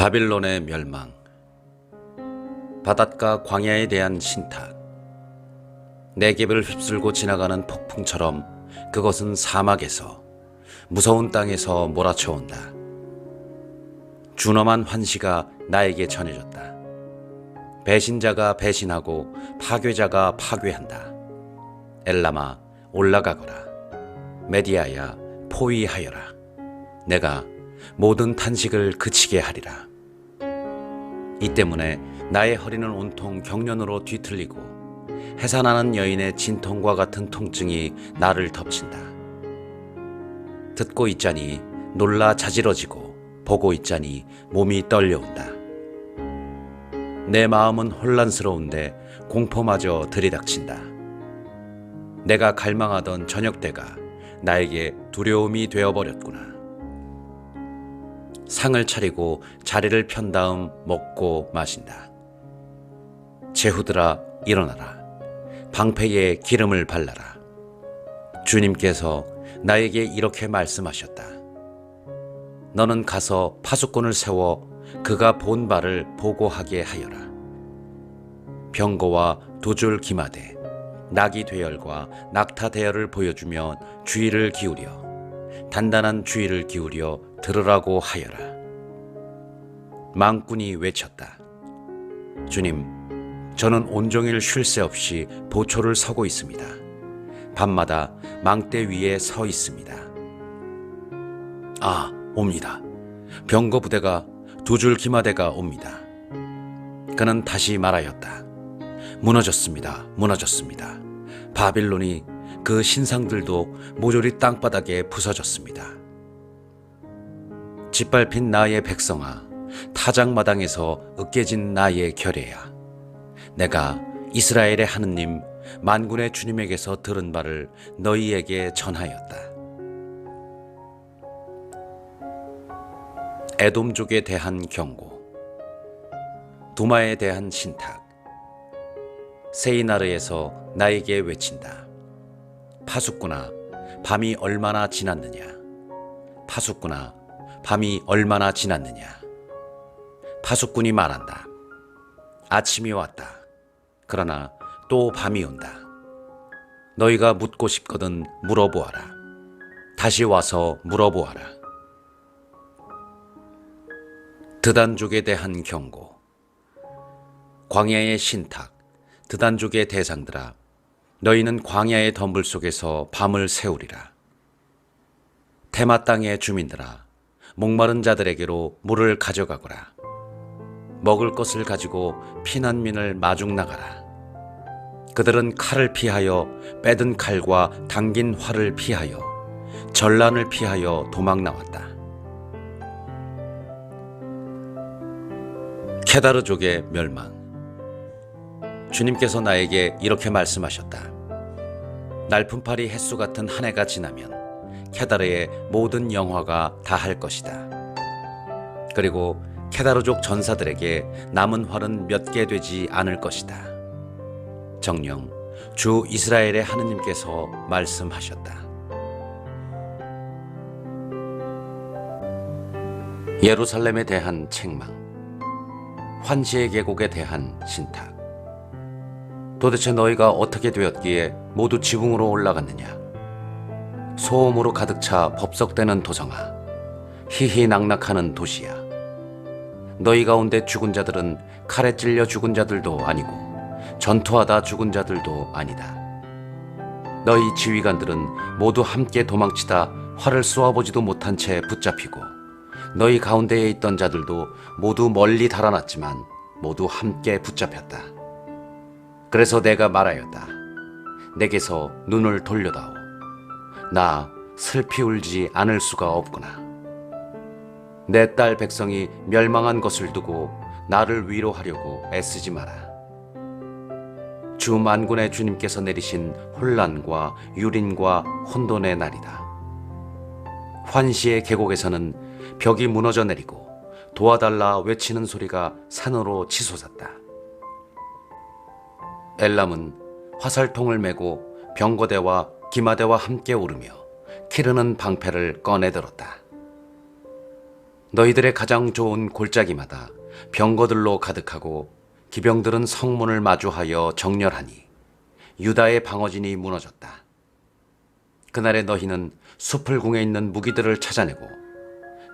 바빌론의 멸망, 바닷가 광야에 대한 신탁. 네겝을 휩쓸고 지나가는 폭풍처럼 그것은 사막에서 무서운 땅에서 몰아쳐온다. 준엄한 환시가 나에게 전해졌다. 배신자가 배신하고 파괴자가 파괴한다. 엘람아 올라가거라. 메디아야 포위하여라. 내가 모든 탄식을 그치게 하리라. 이 때문에 나의 허리는 온통 경련으로 뒤틀리고 해산하는 여인의 진통과 같은 통증이 나를 덮친다. 듣고 있자니 놀라 자지러지고 보고 있자니 몸이 떨려온다. 내 마음은 혼란스러운데 공포마저 들이닥친다. 내가 갈망하던 저녁때가 나에게 두려움이 되어버렸구나. 상을 차리고 자리를 편 다음 먹고 마신다. 제후들아 일어나라. 방패에 기름을 발라라. 주님께서 나에게 이렇게 말씀하셨다. 너는 가서 파수꾼을 세워 그가 본 바를 보고하게 하여라. 병거와 두 줄 기마대, 나귀 대열과 낙타 대열을 보여주며 주의를 기울여 단단한 주의를 기울여 들으라고 하여라. 망군이 외쳤다. 주님, 저는 온종일 쉴 새 없이 보초를 서고 있습니다. 밤마다 망대 위에 서 있습니다. 아, 옵니다. 병거 부대가 두 줄 기마대가 옵니다. 그는 다시 말하였다. 무너졌습니다. 무너졌습니다. 바빌론이 그 신상들도 모조리 땅바닥에 부서졌습니다. 짓밟힌 나의 백성아, 타작마당에서 으깨진 나의 결례야. 내가 이스라엘의 하느님 만군의 주님에게서 들은 바를 너희에게 전하였다. 에돔족에 대한 경고, 두마에 대한 신탁. 세이나르에서 나에게 외친다. 파수꾼아, 밤이 얼마나 지났느냐. 파수꾼아, 밤이 얼마나 지났느냐. 파수꾼이 말한다. 아침이 왔다. 그러나 또 밤이 온다. 너희가 묻고 싶거든 물어보아라. 다시 와서 물어보아라. 드단족에 대한 경고. 광야의 신탁, 드단족의 대상들아, 너희는 광야의 덤불 속에서 밤을 새우리라. 테마 땅의 주민들아, 목마른 자들에게로 물을 가져가거라. 먹을 것을 가지고 피난민을 마중 나가라. 그들은 칼을 피하여 빼든 칼과 당긴 활을 피하여 전란을 피하여 도망 나왔다. 케다르족의 멸망. 주님께서 나에게 이렇게 말씀하셨다. 날품팔이 햇수 같은 한 해가 지나면 케다르의 모든 영화가 다할 것이다. 그리고 케다르족 전사들에게 남은 활은 몇 개 되지 않을 것이다. 정녕 주 이스라엘의 하느님께서 말씀하셨다. 예루살렘에 대한 책망, 환시의 계곡에 대한 신탁. 도대체 너희가 어떻게 되었기에 모두 지붕으로 올라갔느냐. 소음으로 가득 차 법석대는 도성아, 희희낙낙하는 도시야. 너희 가운데 죽은 자들은 칼에 찔려 죽은 자들도 아니고 전투하다 죽은 자들도 아니다. 너희 지휘관들은 모두 함께 도망치다 활을 쏘아보지도 못한 채 붙잡히고 너희 가운데에 있던 자들도 모두 멀리 달아났지만 모두 함께 붙잡혔다. 그래서 내가 말하였다. 내게서 눈을 돌려다오. 나 슬피 울지 않을 수가 없구나. 내 딸 백성이 멸망한 것을 두고 나를 위로하려고 애쓰지 마라. 주 만군의 주님께서 내리신 혼란과 유린과 혼돈의 날이다. 환시의 계곡에서는 벽이 무너져 내리고 도와달라 외치는 소리가 산으로 치솟았다. 엘람은 화살통을 메고 병거대와 기마대와 함께 오르며 키르는 방패를 꺼내들었다. 너희들의 가장 좋은 골짜기마다 병거들로 가득하고 기병들은 성문을 마주하여 정렬하니 유다의 방어진이 무너졌다. 그날에 너희는 수풀궁에 있는 무기들을 찾아내고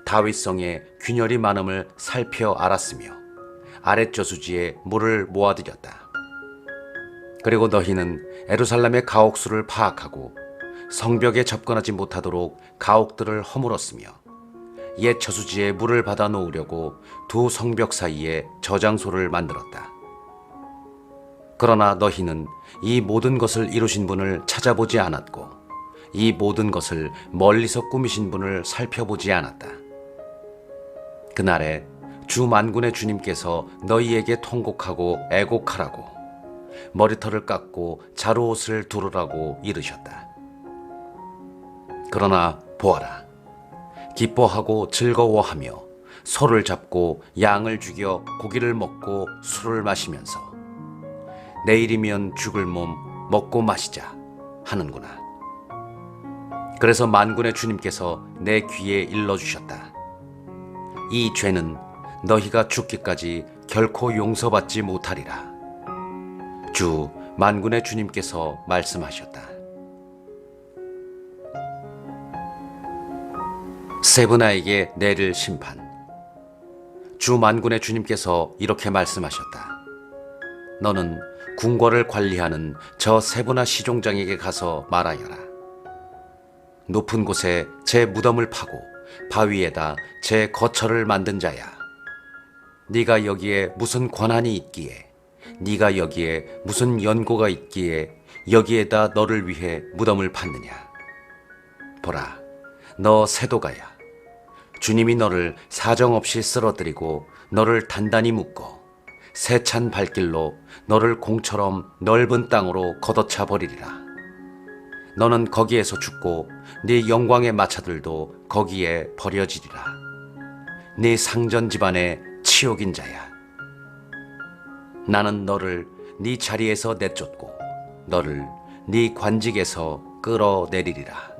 다윗성의 균열이 많음을 살펴 알았으며 아랫저수지에 물을 모아들였다. 그리고 너희는 예루살렘의 가옥수를 파악하고 성벽에 접근하지 못하도록 가옥들을 허물었으며 옛 저수지에 물을 받아 놓으려고 두 성벽 사이에 저장소를 만들었다. 그러나 너희는 이 모든 것을 이루신 분을 찾아보지 않았고 이 모든 것을 멀리서 꾸미신 분을 살펴보지 않았다. 그날에 주 만군의 주님께서 너희에게 통곡하고 애곡하라고 머리털을 깎고 자루옷을 두르라고 이르셨다. 그러나 보아라, 기뻐하고 즐거워하며 소를 잡고 양을 죽여 고기를 먹고 술을 마시면서 내일이면 죽을 몸 먹고 마시자 하는구나. 그래서 만군의 주님께서 내 귀에 일러주셨다. 이 죄는 너희가 죽기까지 결코 용서받지 못하리라. 주 만군의 주님께서 말씀하셨다. 세브나에게 내릴 심판. 주 만군의 주님께서 이렇게 말씀하셨다. 너는 궁궐을 관리하는 저 세브나 시종장에게 가서 말하여라. 높은 곳에 제 무덤을 파고 바위에다 제 거처를 만든 자야. 네가 여기에 무슨 권한이 있기에, 네가 여기에 무슨 연고가 있기에 여기에다 너를 위해 무덤을 팠느냐. 보라, 너 세도가야. 주님이 너를 사정없이 쓰러뜨리고 너를 단단히 묶어 세찬 발길로 너를 공처럼 넓은 땅으로 걷어차 버리리라. 너는 거기에서 죽고 네 영광의 마차들도 거기에 버려지리라. 네 상전 집안의 치욕인 자야. 나는 너를 네 자리에서 내쫓고 너를 네 관직에서 끌어내리리라.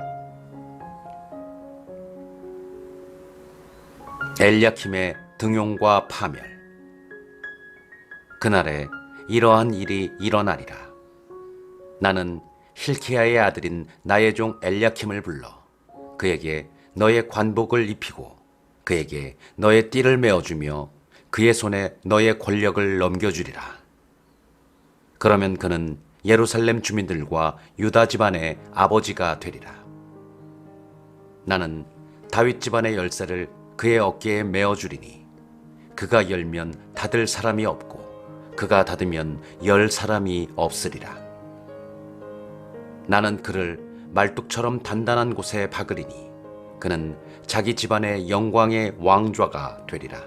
엘야킴의 등용과 파멸. 그날에 이러한 일이 일어나리라. 나는 힐키야의 아들인 나의 종 엘야킴을 불러 그에게 너의 관복을 입히고 그에게 너의 띠를 메어주며 그의 손에 너의 권력을 넘겨주리라. 그러면 그는 예루살렘 주민들과 유다 집안의 아버지가 되리라. 나는 다윗 집안의 열쇠를 그의 어깨에 메어주리니 그가 열면 닫을 사람이 없고 그가 닫으면 열 사람이 없으리라. 나는 그를 말뚝처럼 단단한 곳에 박으리니 그는 자기 집안의 영광의 왕좌가 되리라.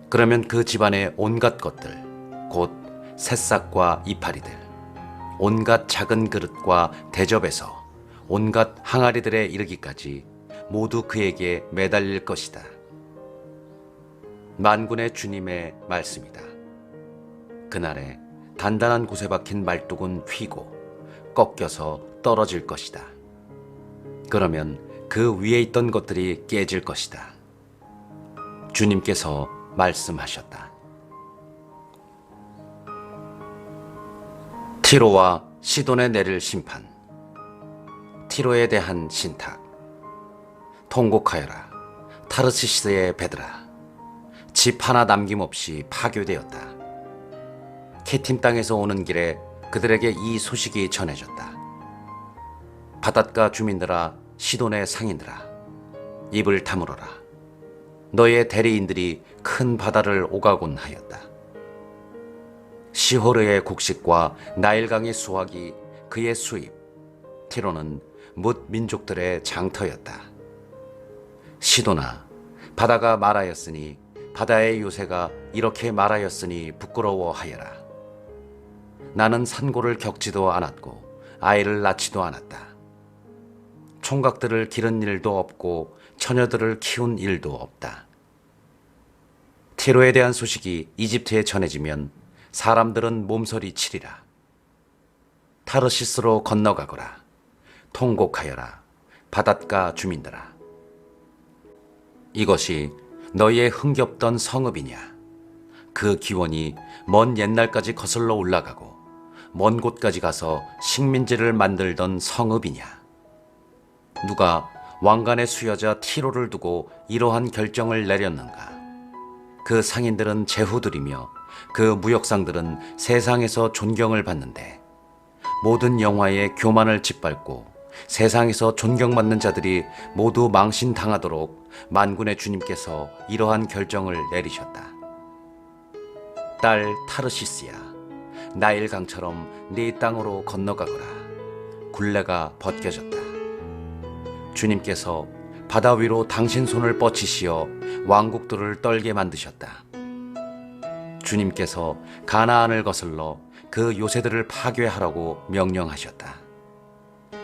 그러면 그 집안의 온갖 것들, 곧 새싹과 이파리들, 온갖 작은 그릇과 대접에서 온갖 항아리들에 이르기까지 모두 그에게 매달릴 것이다. 만군의 주님의 말씀이다. 그날에 단단한 곳에 박힌 말뚝은 휘고 꺾여서 떨어질 것이다. 그러면 그 위에 있던 것들이 깨질 것이다. 주님께서 말씀하셨다. 티로와 시돈에 내릴 심판. 티로에 대한 신탁. 통곡하여라, 타르시스의 배들아. 집 하나 남김없이 파괴되었다. 키팀 땅에서 오는 길에 그들에게 이 소식이 전해졌다. 바닷가 주민들아, 시돈의 상인들아, 입을 다물어라. 너의 대리인들이 큰 바다를 오가곤 하였다. 시호르의 곡식과 나일강의 수확이 그의 수입. 티로는 뭇 민족들의 장터였다. 시도나, 바다가 말하였으니 바다의 요새가 이렇게 말하였으니 부끄러워하여라. 나는 산고를 겪지도 않았고 아이를 낳지도 않았다. 총각들을 기른 일도 없고 처녀들을 키운 일도 없다. 티로에 대한 소식이 이집트에 전해지면 사람들은 몸서리 치리라. 타르시스로 건너가거라. 통곡하여라, 바닷가 주민들아. 이것이 너희의 흥겹던 성읍이냐? 그 기원이 먼 옛날까지 거슬러 올라가고 먼 곳까지 가서 식민지를 만들던 성읍이냐? 누가 왕관의 수여자 티로를 두고 이러한 결정을 내렸는가? 그 상인들은 제후들이며 그 무역상들은 세상에서 존경을 받는데 모든 영화의 교만을 짓밟고 세상에서 존경받는 자들이 모두 망신당하도록 만군의 주님께서 이러한 결정을 내리셨다. 딸 타르시스야, 나일강처럼 네 땅으로 건너가거라. 굴레가 벗겨졌다. 주님께서 바다 위로 당신 손을 뻗치시어 왕국들을 떨게 만드셨다. 주님께서 가나안을 거슬러 그 요새들을 파괴하라고 명령하셨다.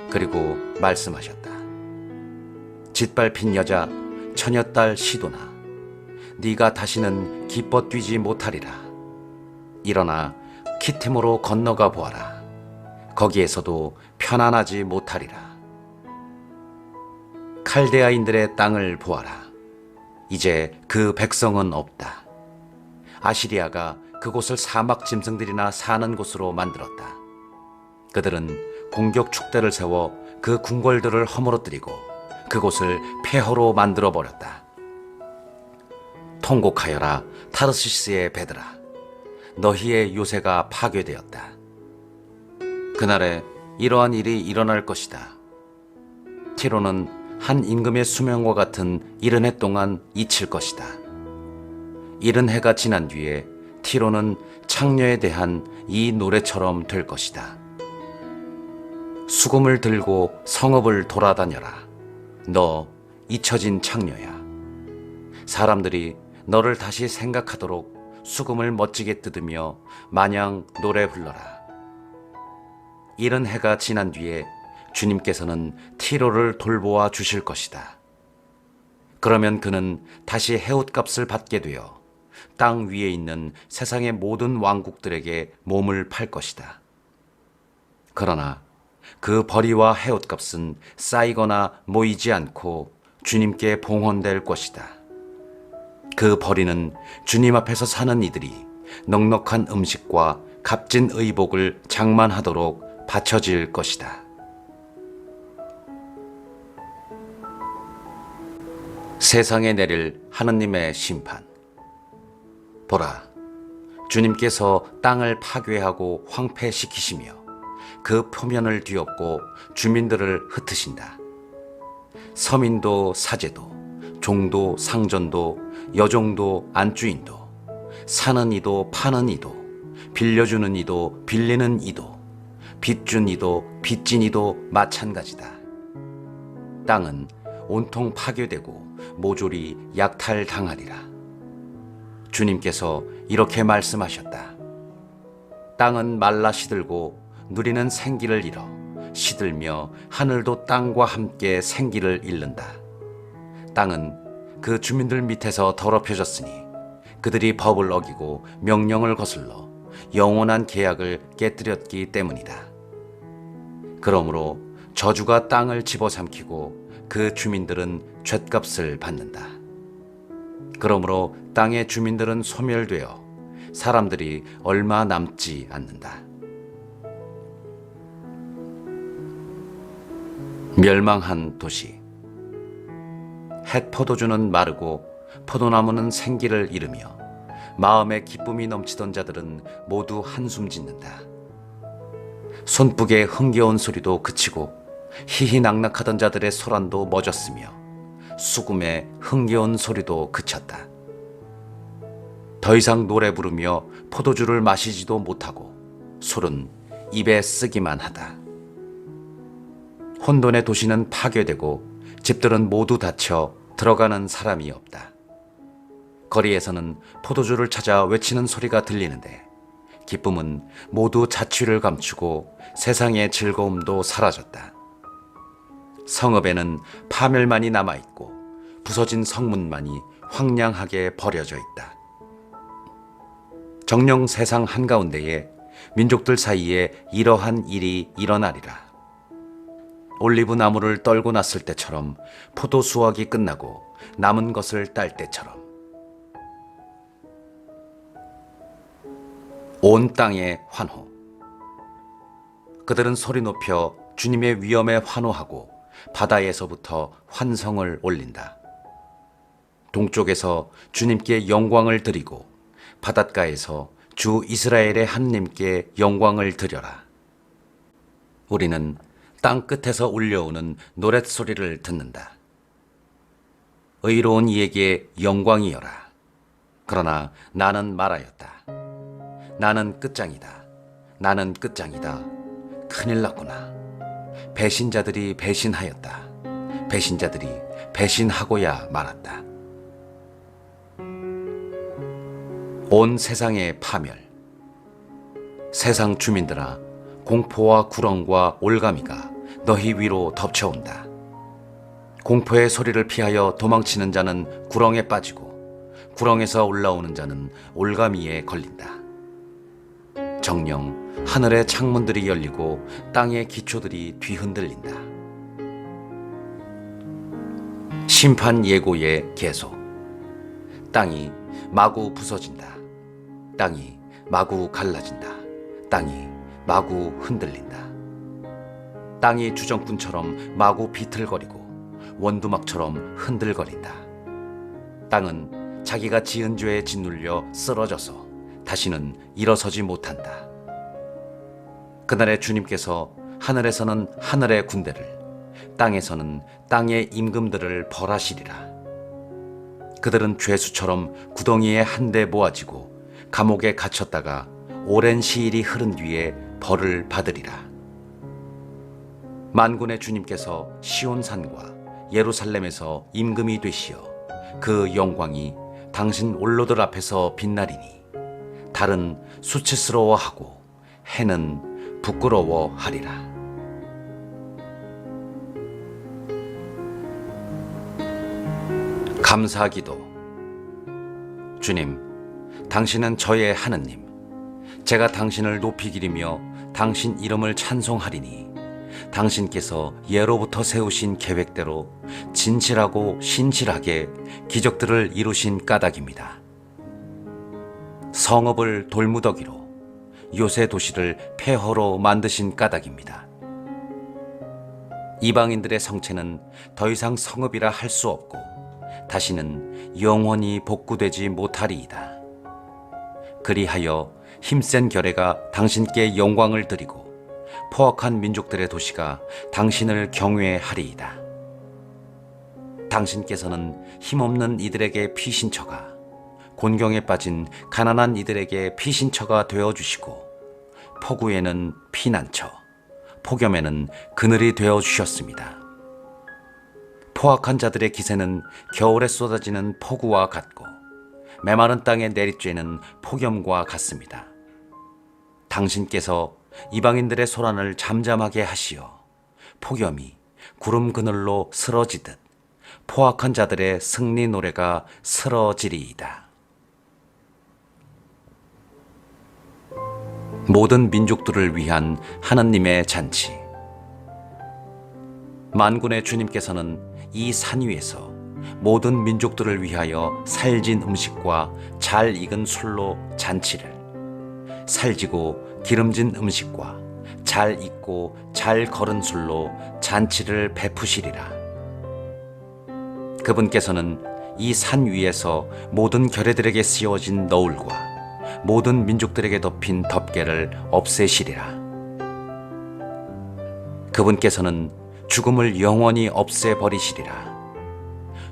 그리고 말씀하셨다. 짓밟힌 여자 처녀딸 시도나, 네가 다시는 기뻐 뛰지 못하리라. 일어나 키팀으로 건너가 보아라. 거기에서도 편안하지 못하리라. 칼데아인들의 땅을 보아라. 이제 그 백성은 없다. 아시리아가 그곳을 사막 짐승들이나 사는 곳으로 만들었다. 그들은 공격 축대를 세워 그 궁궐들을 허물어뜨리고 그곳을 폐허로 만들어버렸다. 통곡하여라 타르시스의 배들아, 너희의 요새가 파괴되었다. 그날에 이러한 일이 일어날 것이다. 티로는 한 임금의 수명과 같은 70해 동안 잊힐 것이다. 70해가 지난 뒤에 티로는 창녀에 대한 이 노래처럼 될 것이다. 수금을 들고 성읍을 돌아다녀라. 너 잊혀진 창녀야. 사람들이 너를 다시 생각하도록 수금을 멋지게 뜯으며 마냥 노래 불러라. 70해가 지난 뒤에 주님께서는 티로를 돌보아 주실 것이다. 그러면 그는 다시 해옷값을 받게 되어 땅 위에 있는 세상의 모든 왕국들에게 몸을 팔 것이다. 그러나 그 벌이와 해옷값은 쌓이거나 모이지 않고 주님께 봉헌될 것이다. 그 벌이는 주님 앞에서 사는 이들이 넉넉한 음식과 값진 의복을 장만하도록 바쳐질 것이다. 세상에 내릴 하느님의 심판. 보라, 주님께서 땅을 파괴하고 황폐시키시며 그 표면을 뒤엎고 주민들을 흩으신다. 서민도 사제도, 종도 상전도, 여종도 안주인도, 사는 이도 파는 이도, 빌려주는 이도 빌리는 이도, 빚준 이도 빚진 이도 마찬가지다. 땅은 온통 파괴되고 모조리 약탈당하리라. 주님께서 이렇게 말씀하셨다. 땅은 말라 시들고 누리는 생기를 잃어 시들며 하늘도 땅과 함께 생기를 잃는다. 땅은 그 주민들 밑에서 더럽혀졌으니 그들이 법을 어기고 명령을 거슬러 영원한 계약을 깨뜨렸기 때문이다. 그러므로 저주가 땅을 집어삼키고 그 주민들은 죗값을 받는다. 그러므로 땅의 주민들은 소멸되어 사람들이 얼마 남지 않는다. 멸망한 도시. 햇 포도주는 마르고 포도나무는 생기를 잃으며 마음에 기쁨이 넘치던 자들은 모두 한숨 짓는다. 손뼉의 흥겨운 소리도 그치고 희희낙낙하던 자들의 소란도 멎었으며 수금의 흥겨운 소리도 그쳤다. 더 이상 노래 부르며 포도주를 마시지도 못하고 술은 입에 쓰기만 하다. 혼돈의 도시는 파괴되고 집들은 모두 닫혀 들어가는 사람이 없다. 거리에서는 포도주를 찾아 외치는 소리가 들리는데 기쁨은 모두 자취를 감추고 세상의 즐거움도 사라졌다. 성읍에는 파멸만이 남아있고 부서진 성문만이 황량하게 버려져 있다. 정녕 세상 한가운데에 민족들 사이에 이러한 일이 일어나리라. 올리브 나무를 떨고 났을 때처럼 포도 수확이 끝나고 남은 것을 딸 때처럼 온 땅에 환호. 그들은 소리 높여 주님의 위엄에 환호하고 바다에서부터 환성을 올린다. 동쪽에서 주님께 영광을 드리고 바닷가에서 주 이스라엘의 하느님께 영광을 드려라. 우리는 땅 끝에서 울려오는 노랫소리를 듣는다. 의로운 이에게 영광이여라. 그러나 나는 말하였다. 나는 끝장이다. 나는 끝장이다. 큰일 났구나. 배신자들이 배신하였다. 배신자들이 배신하고야 말았다. 온 세상의 파멸. 세상 주민들아, 공포와 구렁과 올가미가 너희 위로 덮쳐온다. 공포의 소리를 피하여 도망치는 자는 구렁에 빠지고 구렁에서 올라오는 자는 올가미에 걸린다. 정녕 하늘의 창문들이 열리고 땅의 기초들이 뒤흔들린다. 심판 예고의 계속. 땅이 마구 부서진다. 땅이 마구 갈라진다. 땅이 마구 흔들린다. 땅이 주정꾼처럼 마구 비틀거리고 원두막처럼 흔들거린다. 땅은 자기가 지은 죄에 짓눌려 쓰러져서 다시는 일어서지 못한다. 그날에 주님께서 하늘에서는 하늘의 군대를, 땅에서는 땅의 임금들을 벌하시리라. 그들은 죄수처럼 구덩이에 한데 모아지고 감옥에 갇혔다가 오랜 시일이 흐른 뒤에 벌을 받으리라. 만군의 주님께서 시온산과 예루살렘에서 임금이 되시어 그 영광이 당신 원로들 앞에서 빛나리니 달은 수치스러워하고 해는 부끄러워하리라. 감사기도. 주님, 당신은 저의 하느님. 제가 당신을 높이 기리며 당신 이름을 찬송하리니 당신께서 예로부터 세우신 계획대로 진실하고 신실하게 기적들을 이루신 까닭입니다. 성읍을 돌무더기로, 요새 도시를 폐허로 만드신 까닭입니다. 이방인들의 성체는 더 이상 성읍이라 할 수 없고 다시는 영원히 복구되지 못하리이다. 그리하여 힘센 결의가 당신께 영광을 드리고 포악한 민족들의 도시가 당신을 경외하리이다. 당신께서는 힘없는 이들에게 피신처가, 곤경에 빠진 가난한 이들에게 피신처가 되어주시고 폭우에는 피난처, 폭염에는 그늘이 되어주셨습니다. 포악한 자들의 기세는 겨울에 쏟아지는 폭우와 같고 메마른 땅에 내리쬐는 폭염과 같습니다. 당신께서 이방인들의 소란을 잠잠하게 하시어 폭염이 구름 그늘로 쓰러지듯 포악한 자들의 승리 노래가 쓰러지리이다. 모든 민족들을 위한 하나님의 잔치. 만군의 주님께서는 이 산 위에서 모든 민족들을 위하여 살진 음식과 잘 익은 술로 잔치를, 살지고 기름진 음식과 잘 익고 잘 거른 술로 잔치를 베푸시리라. 그분께서는 이 산 위에서 모든 결례들에게 씌워진 너울과 모든 민족들에게 덮인 덮개를 없애시리라. 그분께서는 죽음을 영원히 없애버리시리라.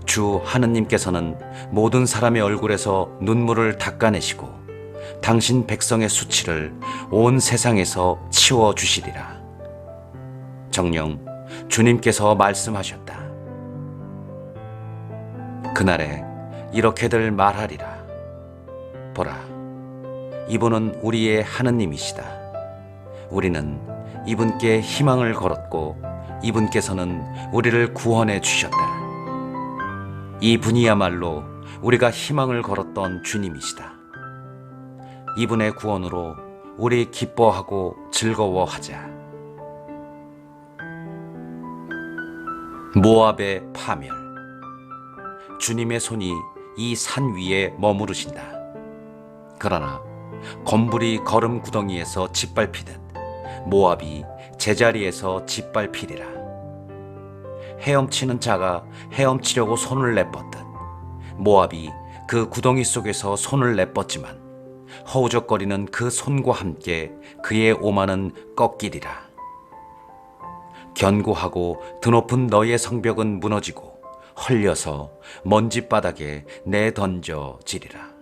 주 하느님께서는 모든 사람의 얼굴에서 눈물을 닦아내시고 당신 백성의 수치를 온 세상에서 치워주시리라. 정녕 주님께서 말씀하셨다. 그날에 이렇게들 말하리라. 보라, 이분은 우리의 하느님이시다. 우리는 이분께 희망을 걸었고 이분께서는 우리를 구원해 주셨다. 이분이야말로 우리가 희망을 걸었던 주님이시다. 이분의 구원으로 우리 기뻐하고 즐거워하자. 모압의 파멸. 주님의 손이 이 산 위에 머무르신다. 그러나 검불이 거름 구덩이에서 짓밟히듯 모압이 제자리에서 짓밟히리라. 헤엄치는 자가 헤엄치려고 손을 내뻗듯 모압이 그 구덩이 속에서 손을 내뻗지만 허우적거리는 그 손과 함께 그의 오만은 꺾이리라. 견고하고 드높은 너의 성벽은 무너지고 헐려서 먼지바닥에 내던져지리라.